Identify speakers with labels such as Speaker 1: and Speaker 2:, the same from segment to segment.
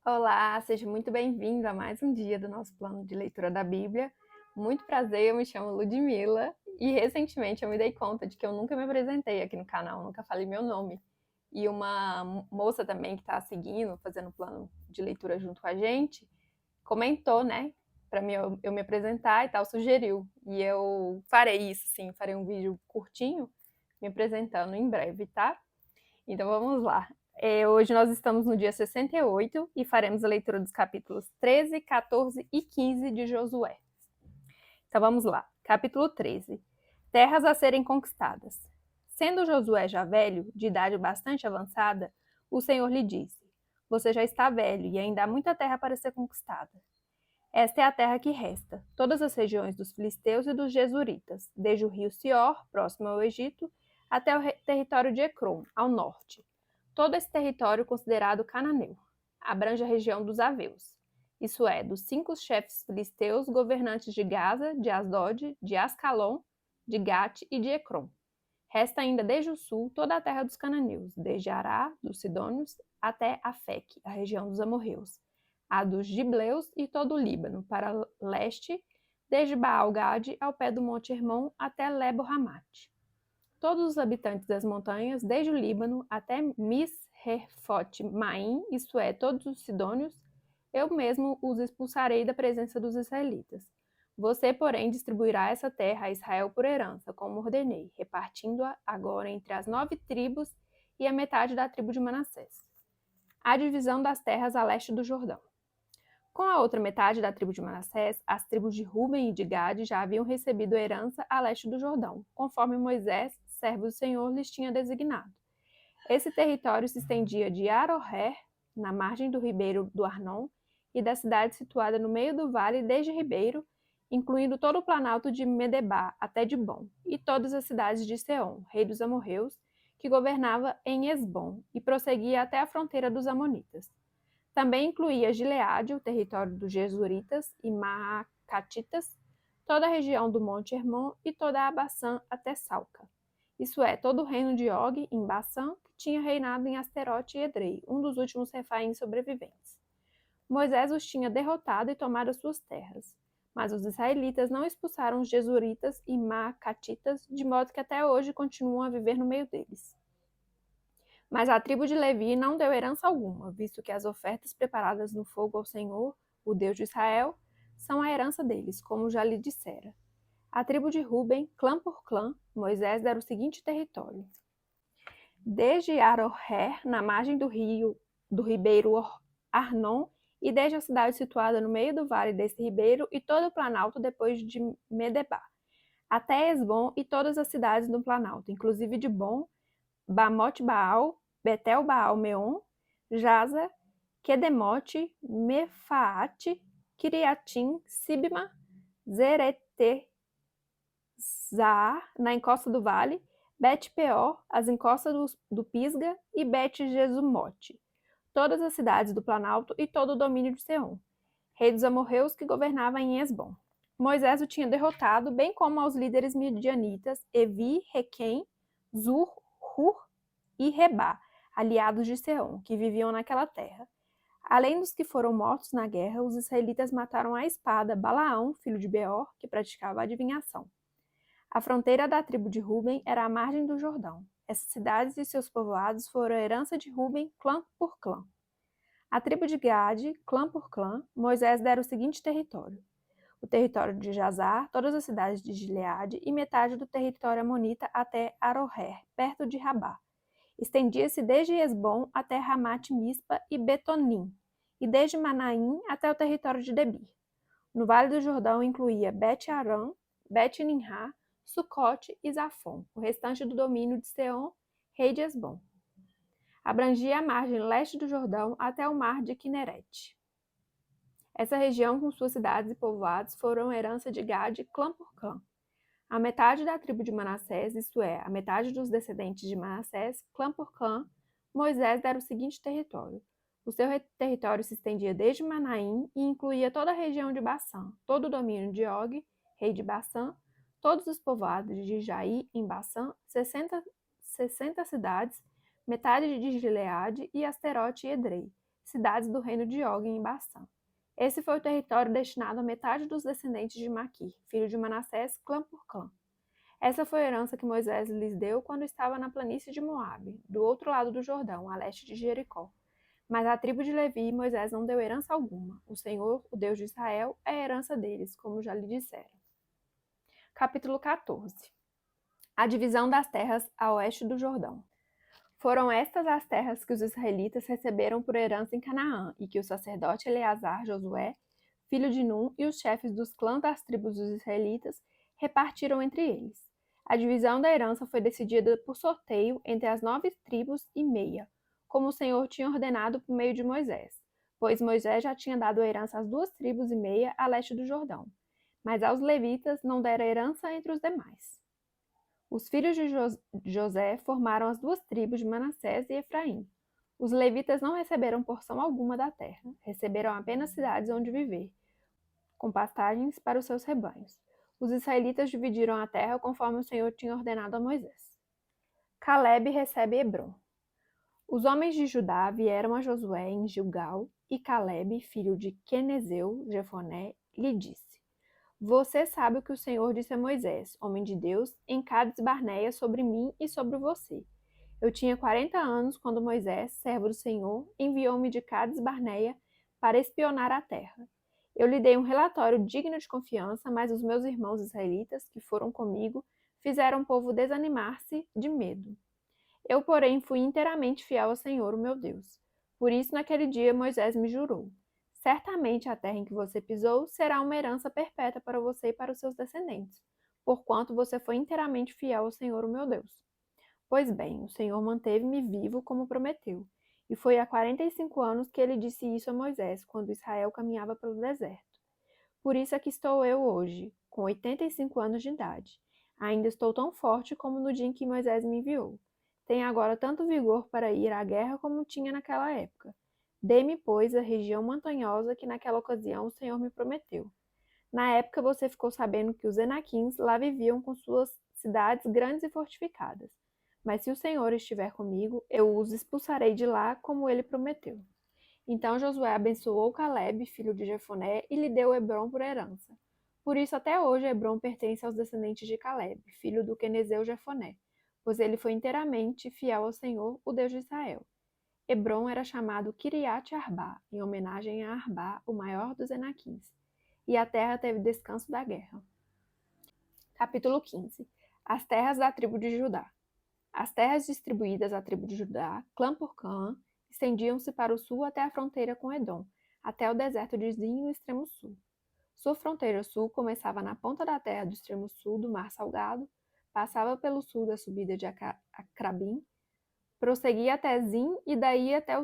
Speaker 1: Olá, seja muito bem-vindo a mais um dia do nosso plano de leitura da Bíblia. Muito prazer, eu me chamo Ludmila e recentemente eu me dei conta de que eu nunca me apresentei aqui no canal, nunca falei meu nome. E uma moça também que está seguindo, fazendo o plano de leitura junto com a gente, comentou, né, para mim eu me apresentar e tal, sugeriu. E eu farei isso, sim, farei um vídeo curtinho me apresentando em breve, tá? Então vamos lá. Hoje nós estamos no dia 68 e faremos a leitura dos capítulos 13, 14 e 15 de Josué. Então vamos lá. Capítulo 13. Terras a serem conquistadas. Sendo Josué já velho, de idade bastante avançada, o Senhor lhe disse: Você já está velho e ainda há muita terra para ser conquistada. Esta é a terra que resta, todas as regiões dos filisteus e dos jesuritas, desde o rio Sior, próximo ao Egito, até o território de Ecrom, ao norte. Todo esse território considerado cananeu. Abrange a região dos Aveus, isso é, dos 5 chefes filisteus governantes de Gaza, de Asdod, de Ascalon, de Gate e de Ecrom. Resta ainda desde o sul toda a terra dos cananeus, desde Ará, dos Sidônios, até Afec, a região dos amorreus, a dos Gibleus e todo o Líbano, para leste, desde Baal-Gade ao pé do Monte Hermon até Lebo-Hamate. Todos os habitantes das montanhas, desde o Líbano até Misrefote-Maim, isto é, todos os sidônios, eu mesmo os expulsarei da presença dos israelitas. Você, porém, distribuirá essa terra a Israel por herança, como ordenei, repartindo-a agora entre as 9 tribos e a metade da tribo de Manassés. A divisão das terras a leste do Jordão. Com a outra metade da tribo de Manassés, as tribos de Ruben e de Gade já haviam recebido herança a leste do Jordão, conforme Moisés, servo do Senhor, lhes tinha designado. Esse território se estendia de Aroher, na margem do ribeiro do Arnon, e da cidade situada no meio do vale desde Ribeiro, incluindo todo o planalto de Medebá até Dibom, e todas as cidades de Seom, rei dos amorreus, que governava em Esbom, e prosseguia até a fronteira dos amonitas. Também incluía Gileade, o território dos Jesuritas e Maacatitas, toda a região do Monte Hermon e toda a Baçã até Salca. Isso é, todo o reino de Og, em Baçã, que tinha reinado em Asterote e Edrei, um dos últimos refaíns sobreviventes. Moisés os tinha derrotado e tomado as suas terras. Mas os israelitas não expulsaram os Jesuritas e Maacatitas, de modo que até hoje continuam a viver no meio deles. Mas a tribo de Levi não deu herança alguma, visto que as ofertas preparadas no fogo ao Senhor, o Deus de Israel, são a herança deles, como já lhe dissera. A tribo de Ruben, clã por clã, Moisés dera o seguinte território: desde Aroher, na margem do ribeiro Arnon, e desde a cidade situada no meio do vale desse ribeiro e todo o planalto depois de Medebá, até Esbom e todas as cidades do planalto, inclusive de Bom, Bamote Baal, Betel Baal Meon, Jaza, Quedemote, Mefaate, Kiriatim, Sibma, Zerete, Zaar, na encosta do vale, Bet-peor, as encostas do Pisga e Bet-Jesumote, todas as cidades do Planalto e todo o domínio de Seom, rei dos amorreus que governava em Esbom. Moisés o tinha derrotado, bem como aos líderes midianitas Evi, Requem, Zur, Hur e Rebá, aliados de Seom, que viviam naquela terra. Além dos que foram mortos na guerra, os israelitas mataram à espada Balaão, filho de Beor, que praticava adivinhação. A fronteira da tribo de Ruben era a margem do Jordão. Essas cidades e seus povoados foram a herança de Ruben, clã por clã. A tribo de Gade, clã por clã, Moisés dera o seguinte território: o território de Jazar, todas as cidades de Gileade e metade do território amonita até Aroher, perto de Rabá. Estendia-se desde Esbom até Ramat-Mispa e Betonim, e desde Manaim até o território de Debir. No Vale do Jordão incluía Bet-Aram, Bet-Nimrá, Sucote e Zafon, o restante do domínio de Seom, rei de Esbom. Abrangia a margem leste do Jordão até o mar de Quinerete. Essa região, com suas cidades e povoados, foram herança de Gade, clã por clã. A metade da tribo de Manassés, isto é, a metade dos descendentes de Manassés, clã por clã, Moisés dera o seguinte território. O seu território se estendia desde Manaim e incluía toda a região de Baçã, todo o domínio de Og, rei de Baçã, todos os povoados de Jair, em Baçã, 60 cidades, metade de Gileade e Asterote e Edrei, cidades do reino de Og em Bassã. Esse foi o território destinado à metade dos descendentes de Maquir, filho de Manassés, clã por clã. Essa foi a herança que Moisés lhes deu quando estava na planície de Moabe, do outro lado do Jordão, a leste de Jericó. Mas à tribo de Levi, Moisés não deu herança alguma. O Senhor, o Deus de Israel, é a herança deles, como já lhe disseram. Capítulo 14. A divisão das terras a oeste do Jordão. Foram estas as terras que os israelitas receberam por herança em Canaã, e que o sacerdote Eleazar, Josué, filho de Num, e os chefes dos clãs das tribos dos israelitas repartiram entre eles. A divisão da herança foi decidida por sorteio entre as 9,5 tribos, como o Senhor tinha ordenado por meio de Moisés, pois Moisés já tinha dado a herança às 2,5 tribos a leste do Jordão, mas aos levitas não dera herança entre os demais. Os filhos de José formaram as 2 tribos de Manassés e Efraim. Os levitas não receberam porção alguma da terra, receberam apenas cidades onde viver, com pastagens para os seus rebanhos. Os israelitas dividiram a terra conforme o Senhor tinha ordenado a Moisés. Calebe recebe Hebrom. Os homens de Judá vieram a Josué em Gilgal, e Calebe, filho de Quenezeu, Jefoné, lhe disse: Você sabe o que o Senhor disse a Moisés, homem de Deus, em Cades Barneia sobre mim e sobre você. Eu tinha 40 anos quando Moisés, servo do Senhor, enviou-me de Cades Barneia para espionar a terra. Eu lhe dei um relatório digno de confiança, mas os meus irmãos israelitas, que foram comigo, fizeram o povo desanimar-se de medo. Eu, porém, fui inteiramente fiel ao Senhor, o meu Deus. Por isso, naquele dia, Moisés me jurou: Certamente a terra em que você pisou será uma herança perpétua para você e para os seus descendentes, porquanto você foi inteiramente fiel ao Senhor, o meu Deus. Pois bem, o Senhor manteve-me vivo como prometeu, e foi há 45 anos que ele disse isso a Moisés, quando Israel caminhava pelo deserto. Por isso aqui estou eu hoje, com 85 anos de idade. Ainda estou tão forte como no dia em que Moisés me enviou. Tenho agora tanto vigor para ir à guerra como tinha naquela época. Dê-me, pois, a região montanhosa que naquela ocasião o Senhor me prometeu. Na época você ficou sabendo que os Enaquins lá viviam com suas cidades grandes e fortificadas. Mas se o Senhor estiver comigo, eu os expulsarei de lá como ele prometeu. Então Josué abençoou Calebe, filho de Jefoné, e lhe deu Hebrom por herança. Por isso até hoje Hebrom pertence aos descendentes de Calebe, filho do quenezeu Jefoné, pois ele foi inteiramente fiel ao Senhor, o Deus de Israel. Hebrom era chamado Kiriat Arbá, em homenagem a Arbá, o maior dos Enaquins, e a terra teve descanso da guerra. Capítulo 15. As terras da tribo de Judá. As terras distribuídas à tribo de Judá, clã por clã, estendiam-se para o sul até a fronteira com Edom, até o deserto de Zin no extremo sul. Sua fronteira sul começava na ponta da terra do extremo sul do Mar Salgado, passava pelo sul da subida de Acrabim, prosseguia até Zin e daí até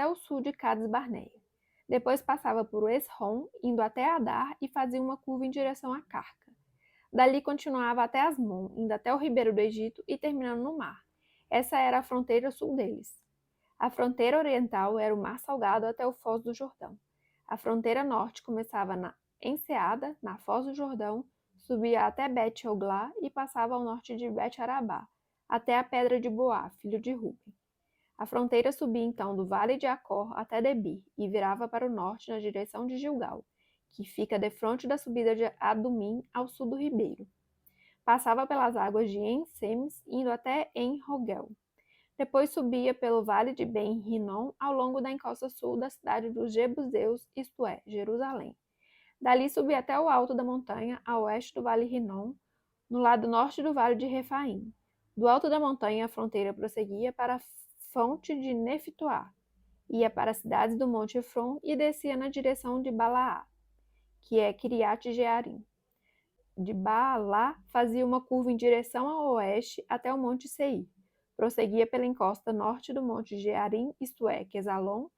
Speaker 1: o sul de Cades Barneia. Depois passava por Esrom, indo até Adar e fazia uma curva em direção a Carca. Dali continuava até Asmon, indo até o ribeiro do Egito e terminando no mar. Essa era a fronteira sul deles. A fronteira oriental era o Mar Salgado até o Foz do Jordão. A fronteira norte começava na Enseada, na Foz do Jordão, subia até Bet-Oglá e passava ao norte de Bet-Arabá, até a pedra de Boá, filho de Ruben. A fronteira subia então do vale de Acor até Debir e virava para o norte na direção de Gilgal, que fica defronte da subida de Adumim ao sul do ribeiro. Passava pelas águas de En-Semes, indo até En-Rogel. Depois subia pelo vale de Ben-Rinom ao longo da encosta sul da cidade dos Jebuseus, isto é, Jerusalém. Dali subia até o alto da montanha, a oeste do vale Rinom, no lado norte do vale de Refaim. Do alto da montanha, a fronteira prosseguia para a fonte de Neftoá, ia para as cidades do Monte Efron e descia na direção de Balaá, que é Kiriat Jearim. De Baalá fazia uma curva em direção ao oeste até o Monte Seir. Prosseguia pela encosta norte do Monte Jearim, isto é, Quesalon.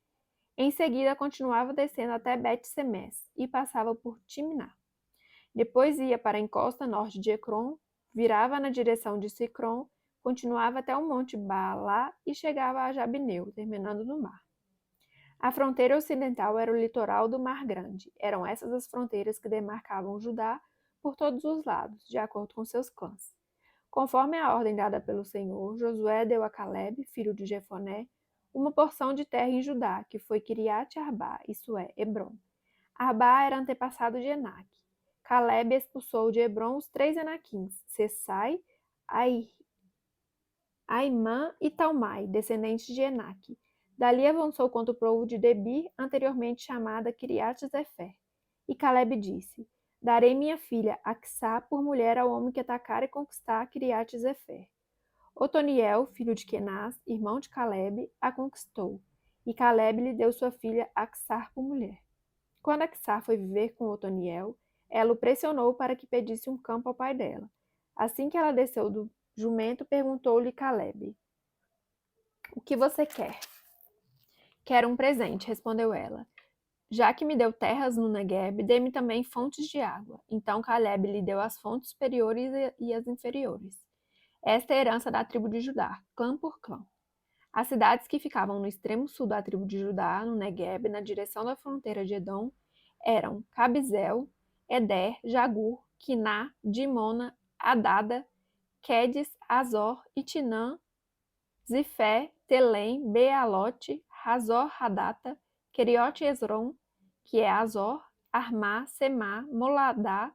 Speaker 1: Em seguida, continuava descendo até Bet-Semes e passava por Timná. Depois ia para a encosta norte de Ecrom, virava na direção de Sicrom, continuava até o Monte Baalá e chegava a Jabneu, terminando no mar. A fronteira ocidental era o litoral do Mar Grande. Eram essas as fronteiras que demarcavam Judá por todos os lados, de acordo com seus clãs. Conforme a ordem dada pelo Senhor, Josué deu a Calebe, filho de Jefoné, uma porção de terra em Judá, que foi Kiriat Arba, isso é, Hebrom. Arba era antepassado de Enaque. Calebe expulsou de Hebrom os 3 Enaquins, Sessai, Aimã e Talmai, descendentes de Enaque. Dali avançou contra o povo de Debir, anteriormente chamada Kiriat-Zefer. E Calebe disse: Darei minha filha Aksá por mulher ao homem que atacar e conquistar Kiriat-Zefer. Otoniel, filho de Kenaz, irmão de Calebe, a conquistou, e Calebe lhe deu sua filha Aksá por mulher. Quando Aksá foi viver com Otoniel, ela o pressionou para que pedisse um campo ao pai dela. Assim que ela desceu do jumento, perguntou-lhe Calebe: O que você quer? Quero um presente, respondeu ela. Já que me deu terras no Negueb, dê-me também fontes de água. Então Calebe lhe deu as fontes superiores e as inferiores. Esta é a herança da tribo de Judá, clã por clã. As cidades que ficavam no extremo sul da tribo de Judá, no Negueb, na direção da fronteira de Edom, eram Cabizel, Eder, Jagur, Quiná, Dimona, Adada, Quedes, Azor, Itinã, Zifé, Telém, Bealote, Razor Hadata, Keriote Esron, que é Azor, Armá, Semá, Moladá,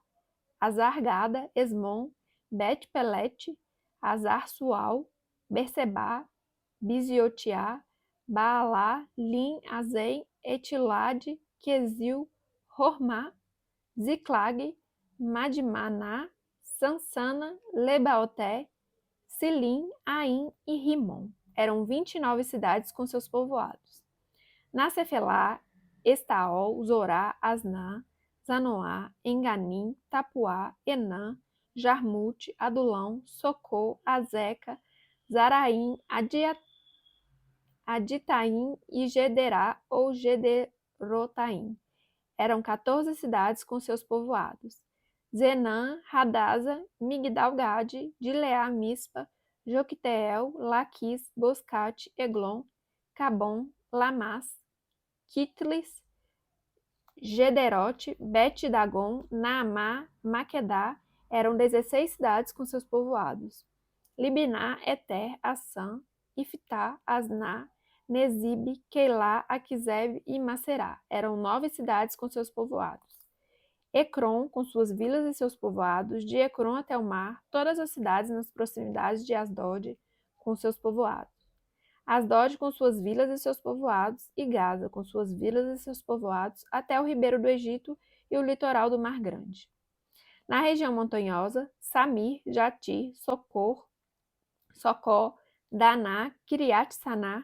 Speaker 1: Azargada, Esmon, Bet-Pelete, Azar-Sual, Bersebá, Biziotiá, Baalá, Lim, Azem, Etilade, Quesil, Hormá, Ziclag, Madmaná, Sansana, Lebaoté, Silim, Aim e Rimon. Eram 29 cidades com seus povoados. Nacefelá, Estaol, Zorá, Asná, Zanoá, Enganim, Tapuá, Enã, Jarmute, Adulão, Socô, Azeca, Zaraim, Aditaim e Gederá ou Gederotaim. Eram 14 cidades com seus povoados. Zenã, Hadasa, Migdal-Gade, Dileá, Mispa, Joquiteel, Laquis, Boscate, Eglon, Cabom, Lamas, Kitlis, Gederote, Bet-Dagon, Naamá, Maquedá, eram 16 cidades com seus povoados. Libná, Eter, Assã, Iftá, Asná, Nezibe, Keilá, Aquizeb e Macerá. Eram 9 cidades com seus povoados. Ecrom, com suas vilas e seus povoados, de Ecrom até o mar, todas as cidades nas proximidades de Asdod, com seus povoados. Asdod com suas vilas e seus povoados, e Gaza com suas vilas e seus povoados, até o ribeiro do Egito e o litoral do Mar Grande. Na região montanhosa, Samir, Jatir, Socó, Daná, Kiriat-Saná,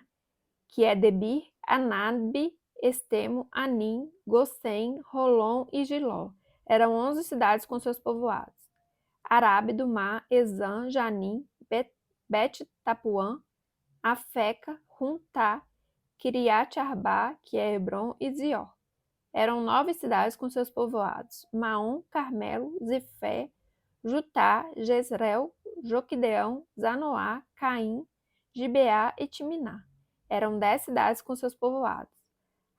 Speaker 1: que é Debir, Anab, Estemo, Anim, Gossém, Rolon e Giló. Eram 11 cidades com seus povoados. Arabe do Mar, Ezã, Janim, Bet-Tapuã, Afeca, Huntá, Kiriat Arba, que é Hebron, e Zior. Eram 9 cidades com seus povoados: Maom, Carmelo, Zifé, Jutá, Jezreel, Joquideão, Zanoá, Caim, Gibeá e Timiná. Eram 10 cidades com seus povoados: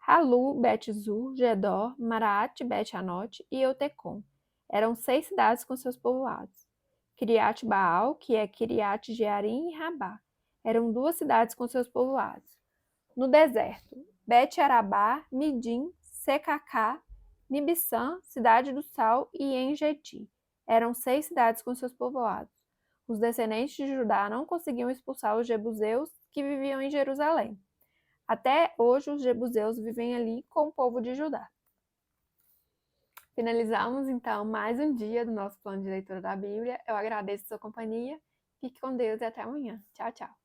Speaker 1: Halu, Bet-Zur, Gedor, Maraate, Bet-Anote e Eutecom. Eram 6 cidades com seus povoados. Kiriat Baal, que é Kiriat Jearim e Rabá. Eram 2 cidades com seus povoados. No deserto, Bet-Arabá, Midim, Secacá, Nibissã, Cidade do Sal e Engedi. Eram 6 cidades com seus povoados. Os descendentes de Judá não conseguiam expulsar os jebuseus que viviam em Jerusalém. Até hoje, os jebuseus vivem ali com o povo de Judá. Finalizamos, então, mais um dia do nosso plano de leitura da Bíblia. Eu agradeço a sua companhia. Fique com Deus e até amanhã. Tchau, tchau.